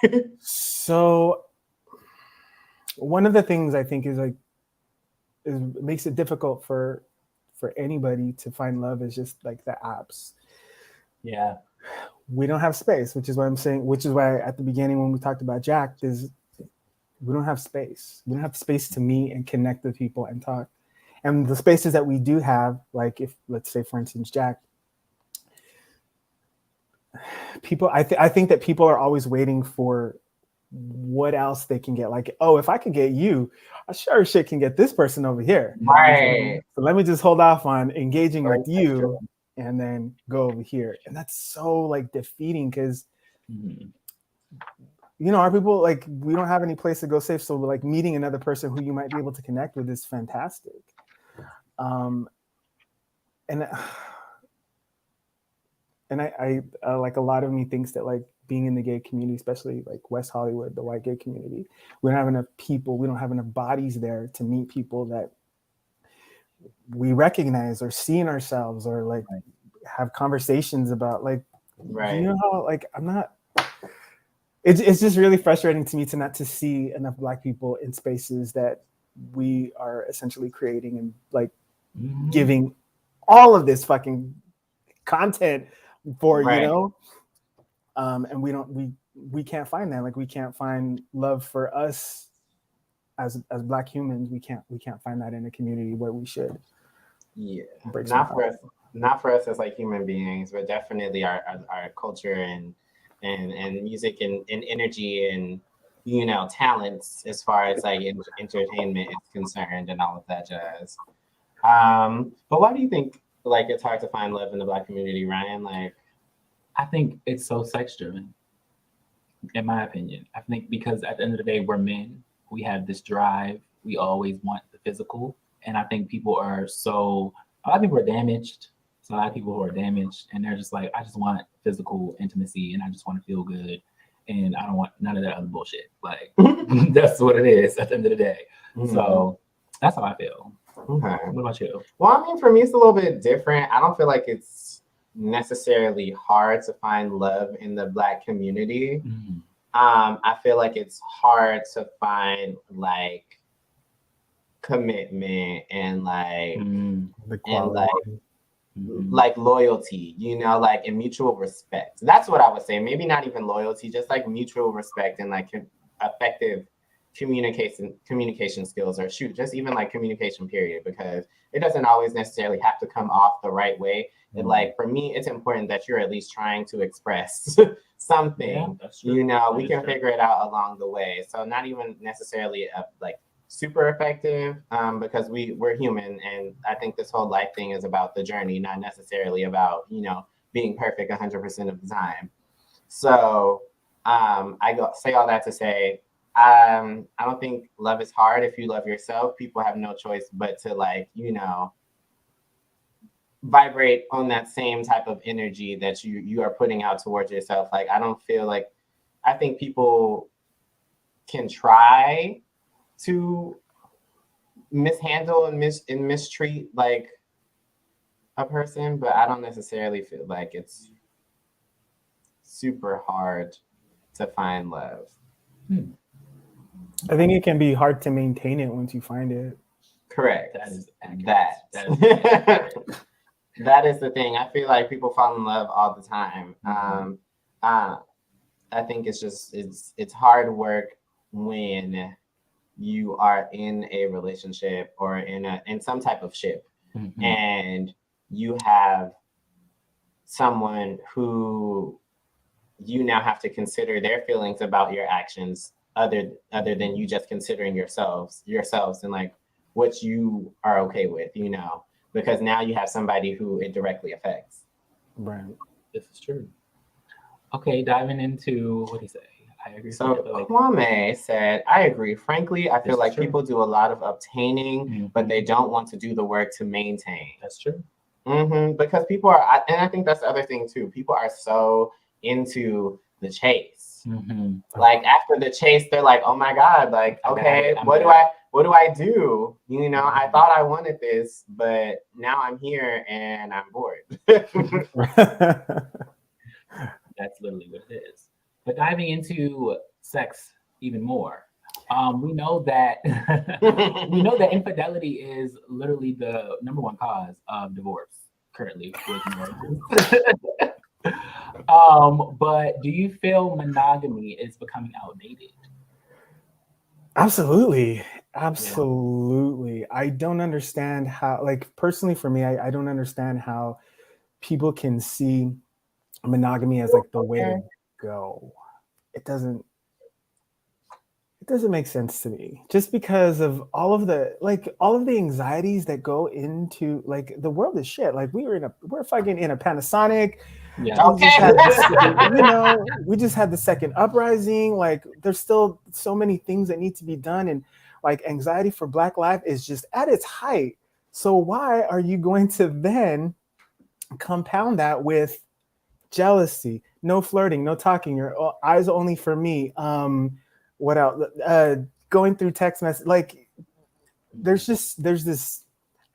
is. So one of the things I think is makes it difficult for anybody to find love is just like the apps. Yeah. We don't have space, which is why at the beginning when we talked about Jack, we don't have space. We don't have space to meet and connect with people and talk. And the spaces that we do have, like if, let's say, for instance, Jack, people, I think that people are always waiting for what else they can get. Like, oh, if I could get you, I sure shit can get this person over here. Right. So let me just hold off on engaging with you and then go over here. And that's so like defeating because, you know, our people, like, we don't have any place to go safe. So like meeting another person who you might be able to connect with is fantastic. And I like, a lot of me thinks that like being in the gay community, especially like West Hollywood, the white gay community, we don't have enough people, we don't have enough bodies there to meet people that we recognize or see in ourselves, or like have conversations about, like, you know how like it's just really frustrating to me to not to see enough Black people in spaces that we are essentially creating and like giving all of this fucking content for, you know, and we can't find that. Like, we can't find love for us as Black humans. We can't find that in a community where we should. Yeah, not for us as like human beings, but definitely our culture and music and energy and, you know, talents as far as like entertainment is concerned and all of that jazz. But why do you think like it's hard to find love in the Black community, Ryan? Like, I think it's so sex driven, in my opinion. I think because at the end of the day, we're men. We have this drive. We always want the physical. And I think a lot of people are damaged. So a lot of people who are damaged, and they're just like, I just want physical intimacy and I just want to feel good. And I don't want none of that other bullshit. Like, that's what it is at the end of the day. So that's how I feel. Okay. What about you? Well, I mean, for me, it's a little bit different. I don't feel like it's necessarily hard to find love in the Black community. I feel like it's hard to find like commitment and like like loyalty, you know, like, and mutual respect. That's what I would say. Maybe not even loyalty, just like mutual respect and like effective communication skills, or just even like communication period, because it doesn't always necessarily have to come off the right way. Like for me, it's important that you're at least trying to express something. Yeah, That's true. You know, we That can is true. figure it out along the way. So not even necessarily like super effective, because we're human, and I think this whole life thing is about the journey, not necessarily about, you know, being perfect 100% of the time. So say all that to say, I don't think love is hard if you love yourself. People have no choice but to, like, you know, vibrate on that same type of energy that you are putting out towards yourself. Like, I don't feel like, I think people can try to mishandle and mistreat like a person, but I don't necessarily feel like it's super hard to find love. I think it can be hard to maintain it once you find it. Correct. That is accurate. That. That is the thing. I feel like people fall in love all the time. I think it's just it's hard work when you are in a relationship or in some type of ship, and you have someone who you now have to consider their feelings about your actions, other than you just considering yourselves and like what you are okay with, you know, because now you have somebody who it directly affects. Right. This is true. Okay, diving into what do you say? I agree. So Kwame said, I agree. Frankly, I feel like people do a lot of obtaining, but they don't want to do the work to maintain. That's true. Because people are, and I think that's the other thing too. People are so into the chase. Like after the chase, they're like, "Oh my God! Like, okay, what do I do? You know, I thought I wanted this, but now I'm here and I'm bored." That's literally what it is. But diving into sex even more, we know that infidelity is literally the number one cause of divorce currently with marriages. But do you feel monogamy is becoming outdated? Absolutely. I don't understand how, like, personally for me, I don't understand how people can see monogamy as like the way to go. It doesn't make sense to me, just because of all of the anxieties that go into, like, the world is shit. Like we're fucking in a Panasonic. Yeah. We just had the second uprising. Like there's still so many things that need to be done, and like anxiety for Black life is just at its height. So why are you going to then compound that with jealousy, no flirting, no talking, your eyes only for me? What else? Going through text message, like there's this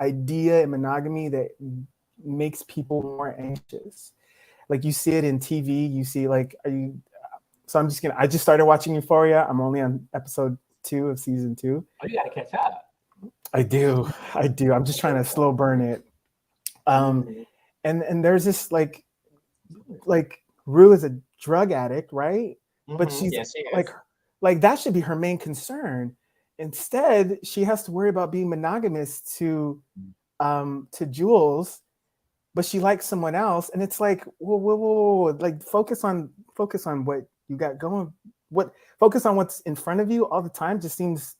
idea in monogamy that makes people more anxious. Like you see it in TV, you see like, I just started watching Euphoria. I'm only on episode 2 of season 2. Oh, you gotta catch up. I do. I'm just trying to slow burn it. And there's this like Rue is a drug addict, right? But she's like that should be her main concern. Instead, she has to worry about being monogamous to Jules, but she likes someone else, and it's like, whoa. Like focus on what you got going. Focus on what's in front of you all the time seems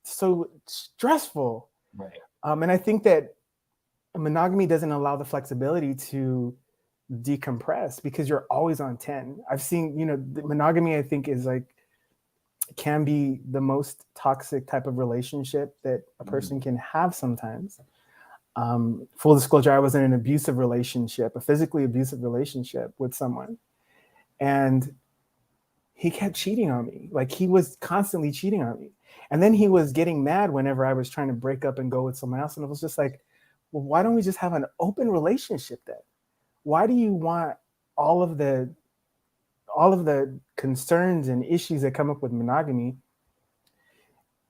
so stressful. Right. And I think that monogamy doesn't allow the flexibility to decompress because you're always on 10. I've seen, monogamy, I think, is like, can be the most toxic type of relationship that a person can have sometimes. Full disclosure, I was in an abusive relationship, a physically abusive relationship with someone. And he kept cheating on me. Like he was constantly cheating on me. And then he was getting mad whenever I was trying to break up and go with someone else. And it was just like, well, why don't we just have an open relationship then? Why do you want all of the concerns and issues that come up with monogamy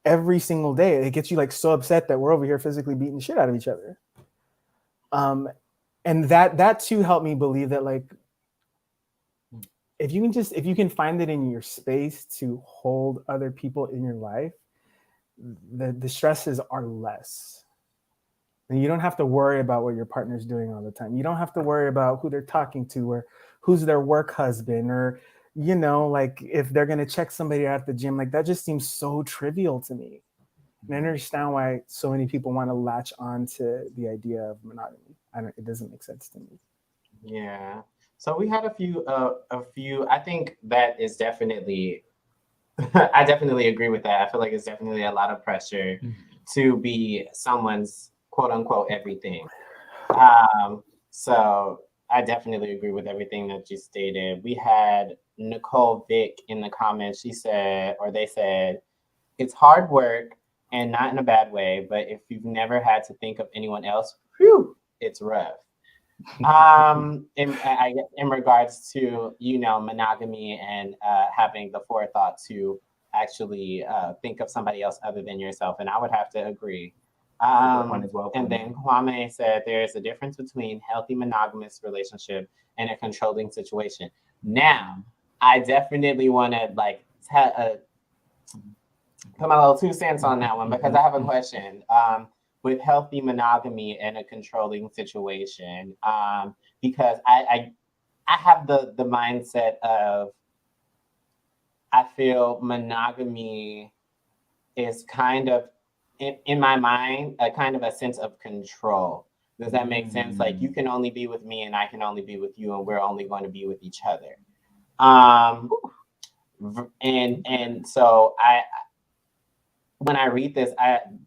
every single day? It gets you like so upset that we're over here physically beating the shit out of each other. And that too helped me believe that, like, if you can find it in your space to hold other people in your life, the stresses are less. And you don't have to worry about what your partner's doing all the time. You don't have to worry about who they're talking to or who's their work husband, or, you know, like if they're going to check somebody out at the gym. Like that just seems so trivial to me. And I understand why so many people want to latch on to the idea of monogamy. It doesn't make sense to me. Yeah. So we had a few, I think that is definitely, I definitely agree with that. I feel like it's definitely a lot of pressure to be someone's quote unquote everything. So I definitely agree with everything that you stated. We had Nicole Vick in the comments. She said, or they said, it's hard work and not in a bad way, but if you've never had to think of anyone else, whew, it's rough. In regards to, you know, monogamy and having the forethought to actually think of somebody else other than yourself, and I would have to agree. And then Kwame said there's a difference between healthy monogamous relationship and a controlling situation. Now, I definitely want to like put my little 2 cents on that one, because I have a question. With healthy monogamy and a controlling situation, because I have the mindset of, I feel monogamy is kind of, in my mind, a kind of a sense of control. Does that make sense? Like, you can only be with me and I can only be with you, and we're only going to be with each other. And so when I read this,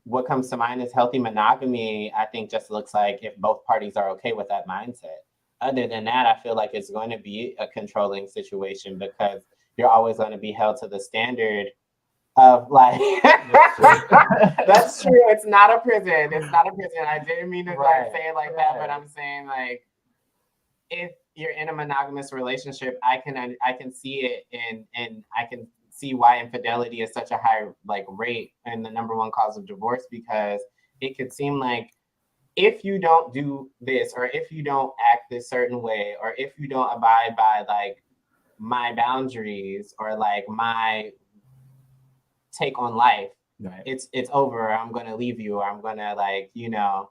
what comes to mind is healthy monogamy. I think just looks like if both parties are okay with that mindset. Other than that, I feel like it's going to be a controlling situation, because you're always going to be held to the standard of like, that's true. It's not a prison. It's not a prison. I didn't mean to say it like that, but I'm saying, like, if you're in a monogamous relationship, I can see it, and I can see why infidelity is such a high like rate and the #1 cause of divorce, because it could seem like if you don't do this, or if you don't act this certain way, or if you don't abide by like my boundaries or like my take on life, it's over. I'm gonna leave you, or I'm gonna, like, you know,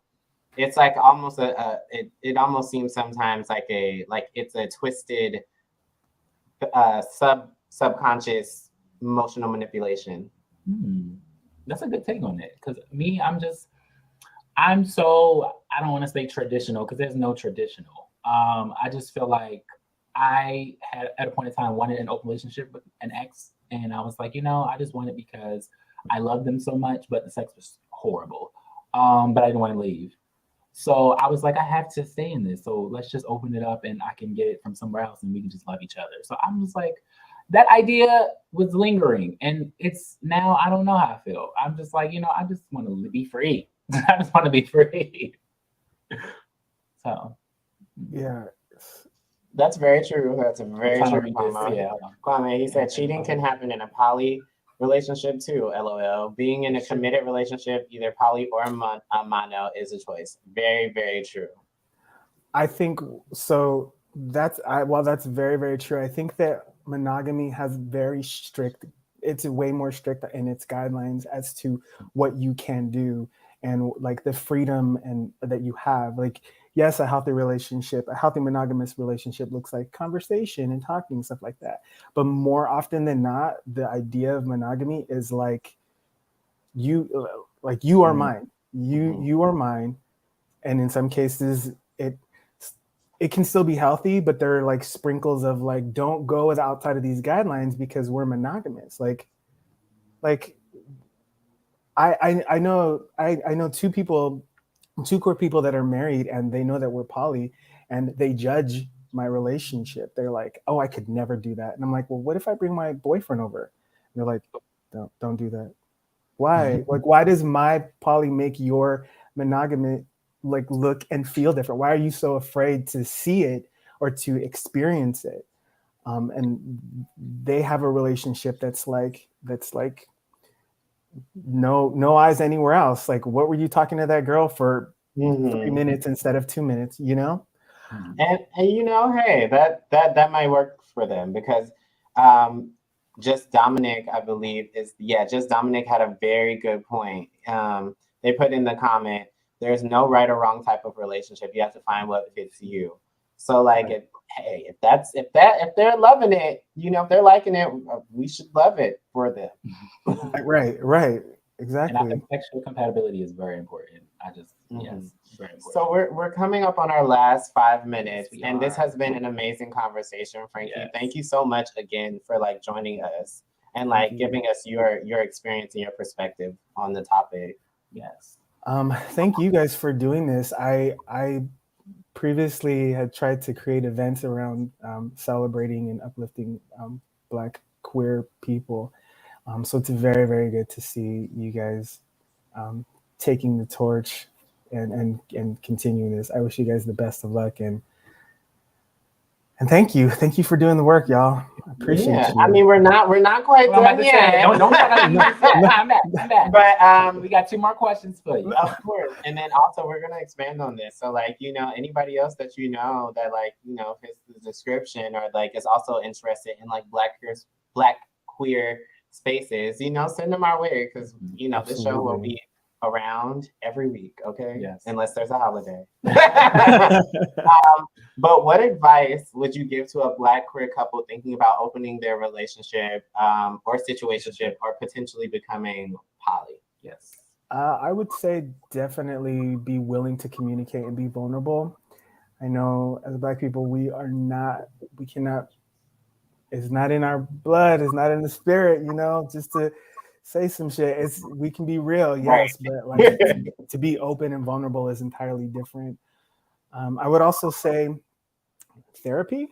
it's like almost it almost seems sometimes like it's a twisted subconscious emotional manipulation. That's a good take on it, because me, I don't want to say traditional, because there's no traditional. I just feel like I had at a point in time wanted an open relationship with an ex, and I was like, you know, I just want it because I love them so much, but the sex was horrible. But I didn't want to leave. So I was like, I have to stay in this. So let's just open it up and I can get it from somewhere else and we can just love each other. So I'm just like, that idea was lingering, and it's now, I don't know how I feel. I'm just like, you know, I just want to be free. I just want to be free. So yeah, that's very true. That's a very true. Yeah. Kwame, he said cheating can happen in a poly relationship too. LOL. Being in a committed relationship, either poly or mono, is a choice. Very, very true. I think so. While that's very, very true, I think that monogamy has very strict, it's way more strict in its guidelines as to what you can do, and like the freedom and that you have. Like, yes, a healthy monogamous relationship looks like conversation and talking, stuff like that. But more often than not, the idea of monogamy is like, you are mine, you are mine. And in some cases, it can still be healthy, but there are like sprinkles of like, don't go outside of these guidelines because we're monogamous. Like I know two core people that are married, and they know that we're poly, and they judge my relationship. They're like, oh, I could never do that. And I'm like, well, what if I bring my boyfriend over? And they're like, don't do that. Why? Like, why does my poly make your monogamy like look and feel different? Why are you so afraid to see it or to experience it? And they have a relationship that's like no eyes anywhere else. Like, what were you talking to that girl for 3 minutes instead of 2 minutes, you know? And you know, hey, that might work for them, because just Dominic, I believe, just Dominic had a very good point. They put in the comment, there's no right or wrong type of relationship. You have to find what fits you. So like, if they're loving it, you know, if they're liking it, we should love it for them. Right. And Exactly. I think sexual compatibility is very important. Yes, very important. So we're coming up on our last 5 minutes, Yes, we and this are. has been an amazing conversation, Frankie. Yes. Thank you so much again for like joining us and Thank like you. giving us your experience and your perspective on the topic. Yes. Thank you guys for doing this. I previously had tried to create events around celebrating and uplifting Black queer people. So it's very, very good to see you guys taking the torch and continuing this. I wish you guys the best of luck and thank you for doing the work, y'all. I appreciate you. I mean, we're not quite Well, I'm about done to say, yet. don't talk about it. I'm back. But We got 2 more questions for you. of course, and then also we're gonna expand on this. So like, you know, anybody else that you know that like, you know, fits the description or like is also interested in like Black queer spaces, you know, send them our way because you know this show will be around every week, okay? Yes. Unless there's a holiday. But what advice would you give to a Black queer couple thinking about opening their relationship or situationship or potentially becoming poly? Yes. I would say definitely be willing to communicate and be vulnerable. I know as Black people, we cannot, it's not in our blood, it's not in the spirit, you know, just to say some shit. We can be real, yes, but like to be open and vulnerable is entirely different. I would also say therapy.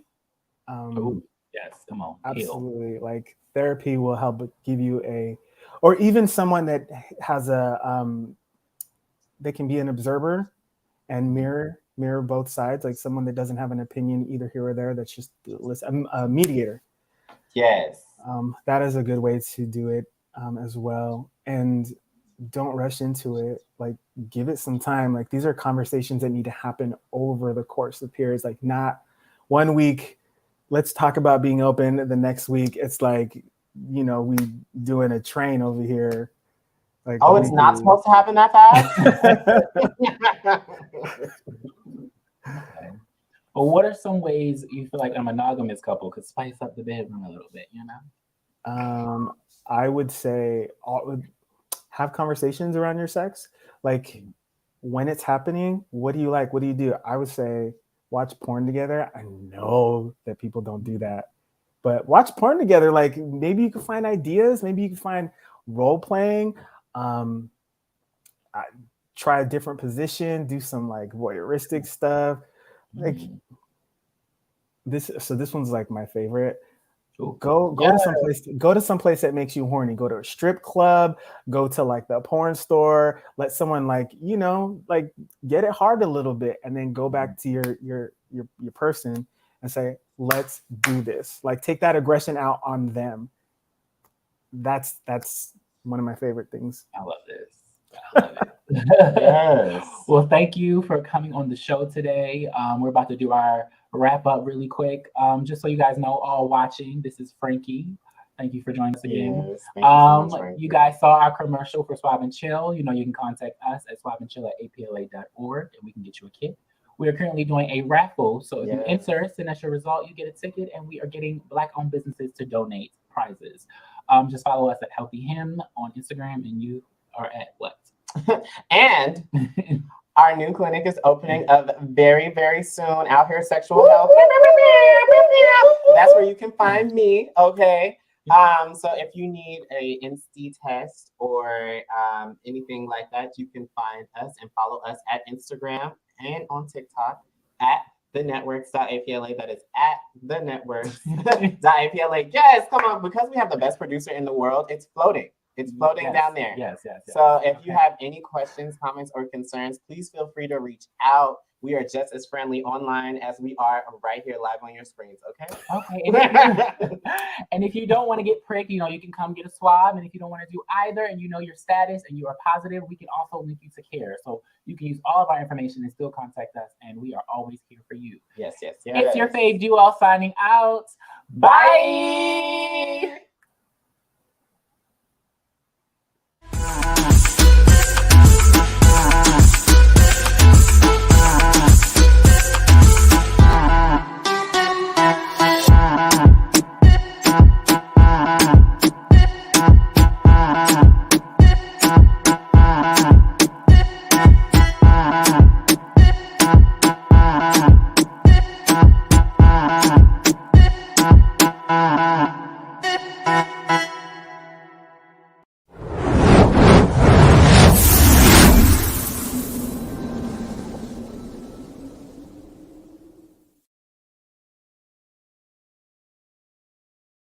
Yes, come on. Absolutely. Like therapy will help give you or even someone that has they can be an observer and mirror both sides, like someone that doesn't have an opinion either here or there, that's just a mediator. Yes. That is a good way to do it as well. And don't rush into it. Like give it some time. Like these are conversations that need to happen over the course of periods, like not 1 week, let's talk about being open. The next week, it's like, you know, we doing a train over here. Like, oh, it's not supposed to happen that fast? Okay. Well, what are some ways you feel like a monogamous couple could spice up the bedroom a little bit, you know? I would say have conversations around your sex. Like when it's happening, what do you like? What do you do? I would say watch porn together. I know that people don't do that, but watch porn together. Like maybe you can find ideas. Maybe you can find role playing. Try a different position. Do some like voyeuristic stuff. Like this. So this one's like my favorite. Go to some place that makes you horny. Go to a strip club, go to like the porn store, let someone like, you know, like get it hard a little bit and then go back to your person and say, let's do this. Like take that aggression out on them. That's one of my favorite things. I love this. I love it. Yes. Well, thank you for coming on the show today. We're about to do our wrap up really quick. Just so you guys know, all watching, this is Frankie. Thank you for joining us again. Yes, thank you so much, Frankie. You guys saw our commercial for Swab and Chill. You know, you can contact us at swabandchill@apla.org and we can get you a kit. We are currently doing a raffle. So if you enter, send us your result, you get a ticket, and we are getting Black-owned businesses to donate prizes. Just follow us at Healthy Him on Instagram, and you are at what? And our new clinic is opening up very, very soon. Out Here Sexual Health. That's where you can find me. Okay. So if you need a NC test or anything like that, you can find us and follow us at Instagram and on TikTok at thenetworks.apla. That is at thenetworks.apla. Yes, come on, because we have the best producer in the world. It's floating. It's floating down there. Yes. So if you have any questions, comments, or concerns, please feel free to reach out. We are just as friendly online as we are right here live on your screens, okay? Okay. And if you don't want to get pricked, you know, you can come get a swab. And if you don't want to do either and you know your status and you are positive, we can also link you to care. So you can use all of our information and still contact us. And we are always here for you. Yes. It's your fave duo signing out. Bye. Bye.